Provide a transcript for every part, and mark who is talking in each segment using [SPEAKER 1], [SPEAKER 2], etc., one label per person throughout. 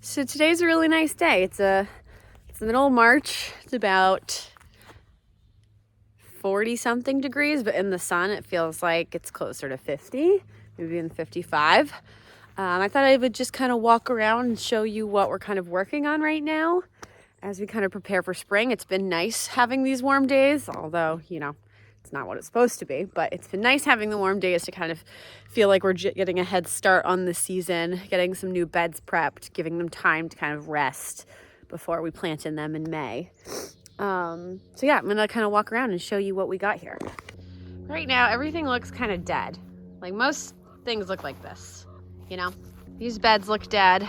[SPEAKER 1] So today's a really nice day. It's the middle of March. It's about 40 something degrees, but in the sun it feels like it's closer to 50, maybe even 55. I thought I would just kind of walk around and show you what we're kind of working on right now as we kind of prepare for spring. It's been nice having these warm days, although, it's not what it's supposed to be, but it's been nice having the warm days to kind of feel like we're getting a head start on the season, getting some new beds prepped, giving them time to kind of rest before we plant in them in May. So yeah, I'm gonna kind of walk around and show you what we got here. Right now, everything looks kind of dead. Like most things look like this, These beds look dead.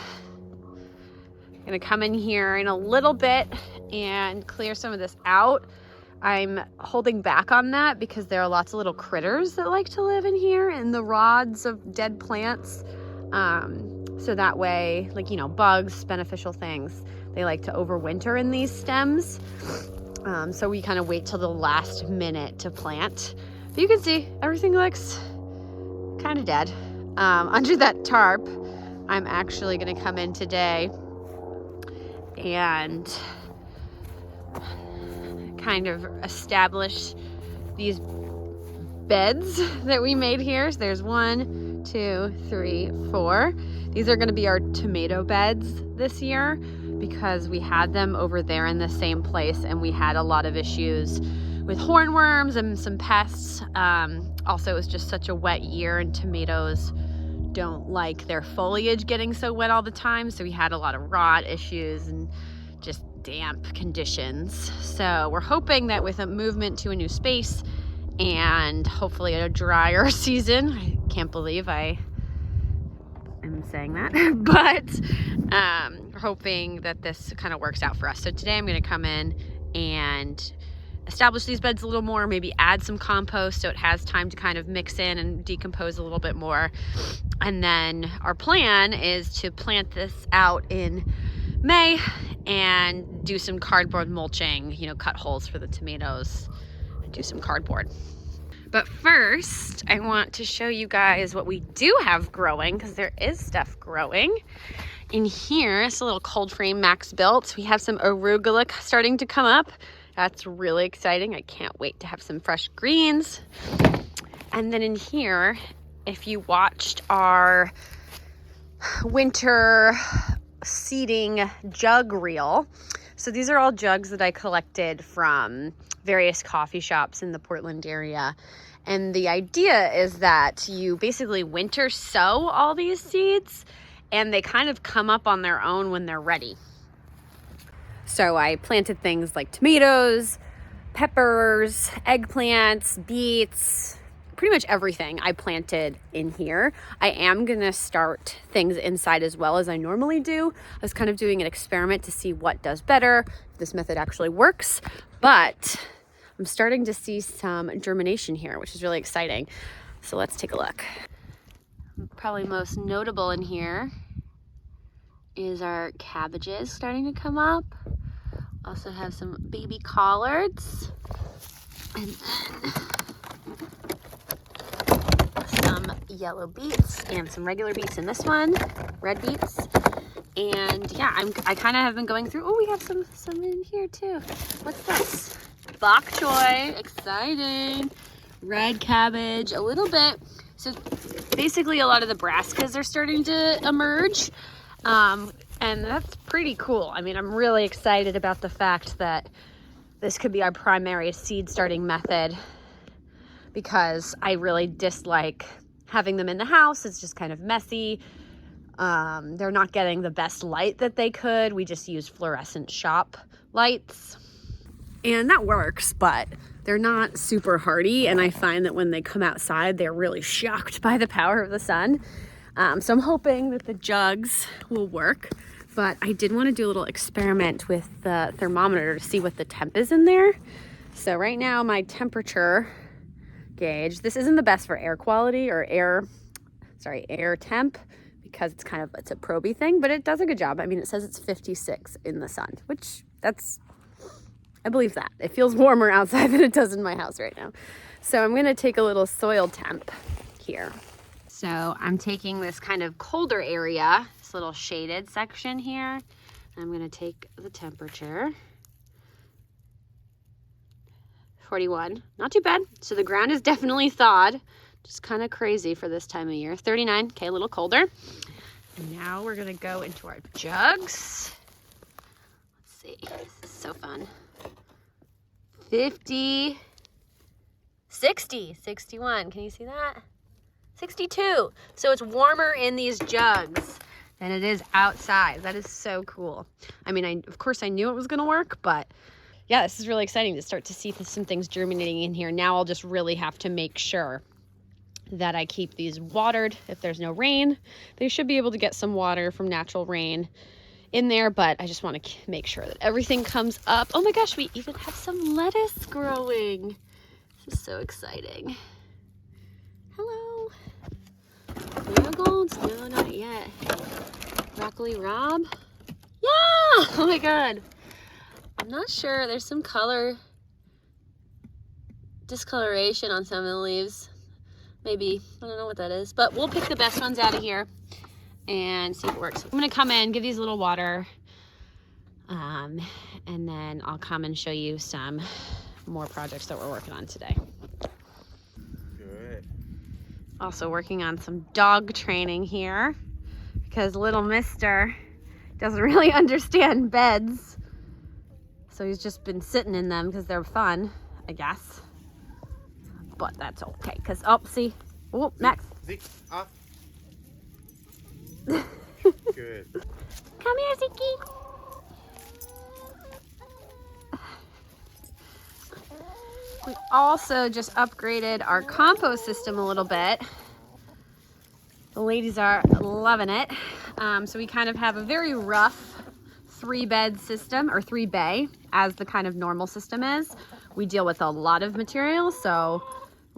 [SPEAKER 1] I'm gonna come in here in a little bit and clear some of this out. I'm holding back on that because there are lots of little critters that like to live in here in the rods of dead plants. So that way, bugs, beneficial things, they like to overwinter in these stems. So we kind of wait till the last minute to plant. But you can see everything looks kind of dead. Under that tarp, I'm actually gonna come in today and kind of establish these beds that we made here. So there's 1, 2, 3, 4. These are going to be our tomato beds this year because we had them over there in the same place and we had a lot of issues with hornworms and some pests. Also, it was just such a wet year and tomatoes don't like their foliage getting so wet all the time. So we had a lot of rot issues and just damp conditions. So we're hoping that with a movement to a new space and hopefully a drier season, I can't believe I am saying that, but we're hoping that this kind of works out for us. So today I'm going to come in and establish these beds a little more, maybe add some compost so it has time to kind of mix in and decompose a little bit more. And then our plan is to plant this out in May and do some cardboard mulching, cut holes for the tomatoes and do some cardboard. But first, I want to show you guys what we do have growing, because there is stuff growing. In here, it's a little cold frame Max built. We have some arugula starting to come up. That's really exciting. I can't wait to have some fresh greens. And then in here, if you watched our winter seeding jug reel. So these are all jugs that I collected from various coffee shops in the Portland area. And the idea is that you basically winter sow all these seeds and they kind of come up on their own when they're ready. So I planted things like tomatoes, peppers, eggplants, beets, pretty much everything I planted in here. I am gonna start things inside as well as I normally do. I was kind of doing an experiment to see what does better, if this method actually works, but I'm starting to see some germination here, which is really exciting. So let's take a look. Probably most notable in here is our cabbages starting to come up. Also have some baby collards and then some yellow beets and some regular beets in this one, red beets. And yeah, I kind of have been going through, we have some in here too. What's this? Bok choy, exciting. Red cabbage, a little bit. So basically a lot of the brassicas are starting to emerge. And that's pretty cool. I mean, I'm really excited about the fact that this could be our primary seed starting method because I really dislike having them in the house. It's just kind of messy. They're not getting the best light that they could. We just use fluorescent shop lights. And that works, but they're not super hardy. And I find that when they come outside, they're really shocked by the power of the sun. So I'm hoping that the jugs will work. But I did want to do a little experiment with the thermometer to see what the temp is in there. So right now my temperature gauge, this isn't the best for air quality or air temp because it's a proby thing, but it does a good job. I mean, it says it's 56 in the sun, which I believe that. It feels warmer outside than it does in my house right now. So I'm going to take a little soil temp here. So I'm taking this kind of colder area, this little shaded section here, and I'm gonna take the temperature. 41, not too bad. So the ground is definitely thawed, just kind of crazy for this time of year. 39, okay, a little colder. And now we're gonna go into our jugs. Let's see, this is so fun. 50, 60, 61, can you see that? 62, so it's warmer in these jugs than it is outside. That is so cool. I mean, of course I knew it was gonna work, but yeah, this is really exciting to start to see some things germinating in here. Now I'll just really have to make sure that I keep these watered. If there's no rain, they should be able to get some water from natural rain in there, but I just want to make sure that everything comes up. Oh my gosh, we even have some lettuce growing. This is so exciting. Hello. Marigolds? No, not yet. Broccoli Rob? Yeah! Oh my god. I'm not sure. There's some discoloration on some of the leaves. Maybe. I don't know what that is. But we'll pick the best ones out of here and see if it works. I'm going to come in, give these a little water, and then I'll come and show you some more projects that we're working on today.
[SPEAKER 2] Good.
[SPEAKER 1] Also working on some dog training here because little mister doesn't really understand beds. So he's just been sitting in them because they're fun, I guess. But that's okay, because, oh, see. Oh, Max.
[SPEAKER 2] Zeke, up. Good.
[SPEAKER 1] Come here, Zeke. We also just upgraded our compost system a little bit. The ladies are loving it. So we kind of have a very rough 3-bed system, or 3-bay, as the kind of normal system is. We deal with a lot of material, so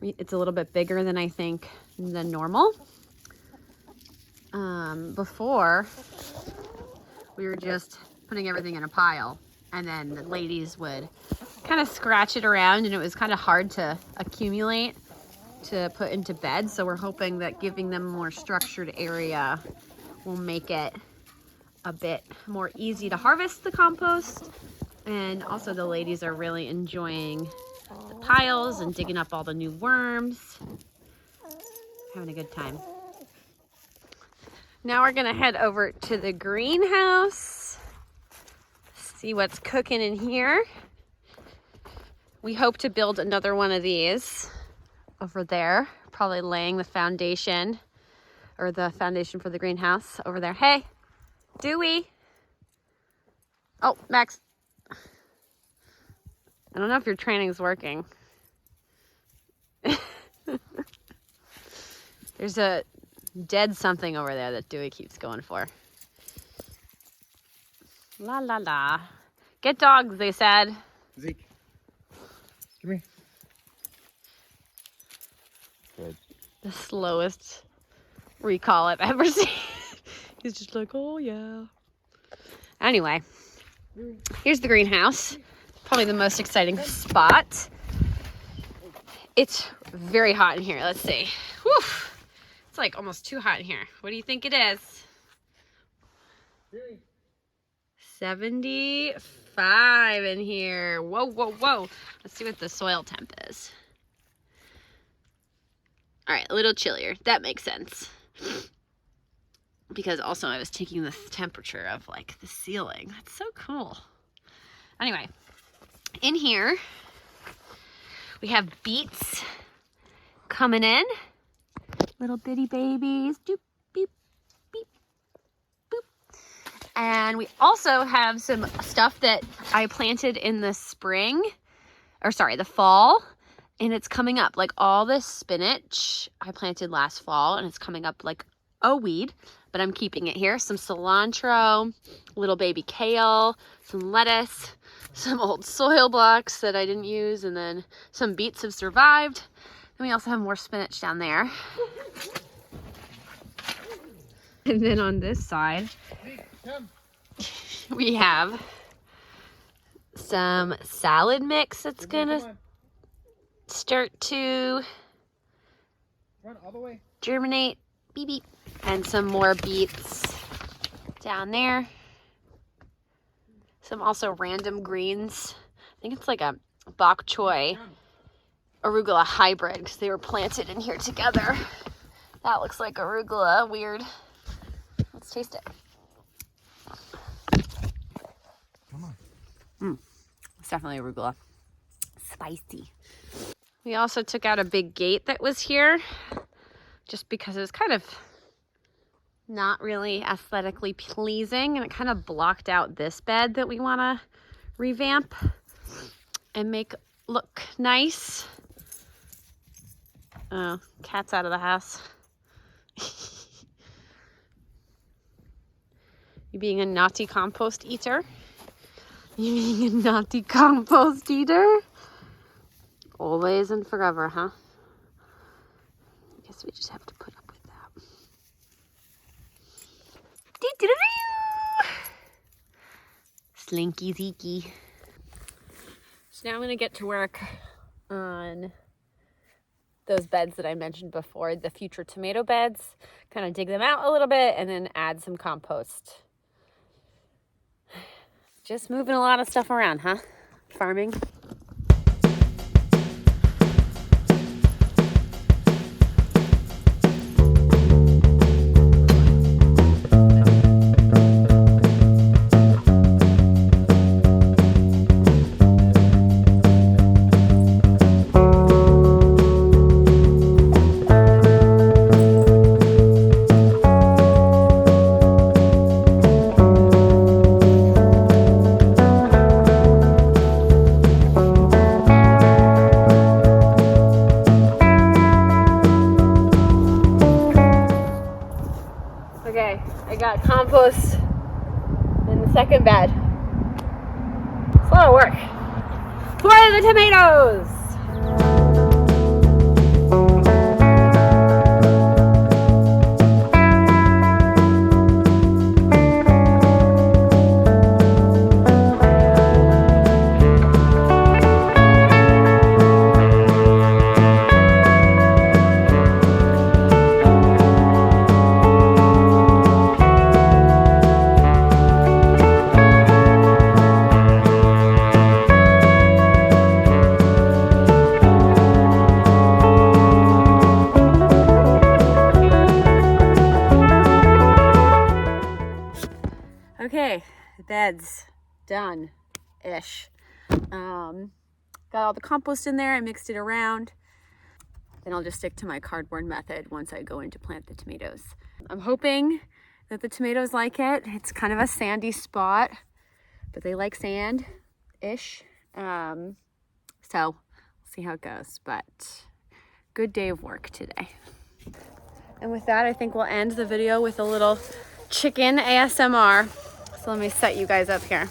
[SPEAKER 1] it's a little bit bigger than I think than normal. Before, we were just putting everything in a pile, and then the ladies would kind of scratch it around, and it was kind of hard to accumulate to put into bed. So we're hoping that giving them a more structured area will make it a bit more easy to harvest the compost. And also the ladies are really enjoying the piles and digging up all the new worms. Having a good time. Now we're gonna head over to the greenhouse, see what's cooking in here. We hope to build another one of these over there, probably laying the foundation, or the foundation for the greenhouse over there. Hey, Dewey. Oh, Max. I don't know if your training's working. There's a dead something over there that Dewey keeps going for. La la la. Get dogs, they said.
[SPEAKER 2] Zeke. Come here. Good.
[SPEAKER 1] The slowest recall I've ever seen. He's just like, oh yeah. Anyway, here's the greenhouse. Probably the most exciting spot. It's very hot in here. Let's see. Whew. It's like almost too hot in here. What do you think it is? 75 in here. Whoa, whoa, whoa. Let's see what the soil temp is. All right, a little chillier. That makes sense. Because also I was taking the temperature of like the ceiling. That's so cool. Anyway, in here we have beets coming in. Little bitty babies. Doop, beep, beep, boop. And we also have some stuff that I planted in the spring, or sorry, the fall, and it's coming up. Like all this spinach I planted last fall, and it's coming up like a weed, but I'm keeping it here. Some cilantro, little baby kale, some lettuce, some old soil blocks that I didn't use, and then some beets have survived. And we also have more spinach down there. And then on this side, we have some salad mix that's gonna start to
[SPEAKER 2] Run all the way.
[SPEAKER 1] germinate Beep, beep. And some more beets down there. Some also random greens. I think it's like a bok choy arugula hybrid because they were planted in here together. That looks like arugula. Weird. Let's taste it.
[SPEAKER 2] Come on.
[SPEAKER 1] It's definitely arugula. Spicy. We also took out a big gate that was here just because it was kind of not really aesthetically pleasing, and it kind of blocked out this bed that we want to revamp and make look nice. Oh, cat's out of the house. You being a naughty compost eater? You being a naughty compost eater? Always and forever, huh? I guess we just have to put up with that. Doo-doo-doo-doo! Slinky Zeeky. So now I'm gonna get to work on those beds that I mentioned before, the future tomato beds. Kind of dig them out a little bit and then add some compost. Just moving a lot of stuff around, huh? Farming. Okay, I got compost in the second bed. It's a lot of work. For the tomatoes! Okay, the bed's done-ish. Got all the compost in there. I mixed it around. Then I'll just stick to my cardboard method once I go in to plant the tomatoes. I'm hoping that the tomatoes like it. It's kind of a sandy spot, but they like sand-ish. So we'll see how it goes, but good day of work today. And with that, I think we'll end the video with a little chicken ASMR. So let me set you guys up here.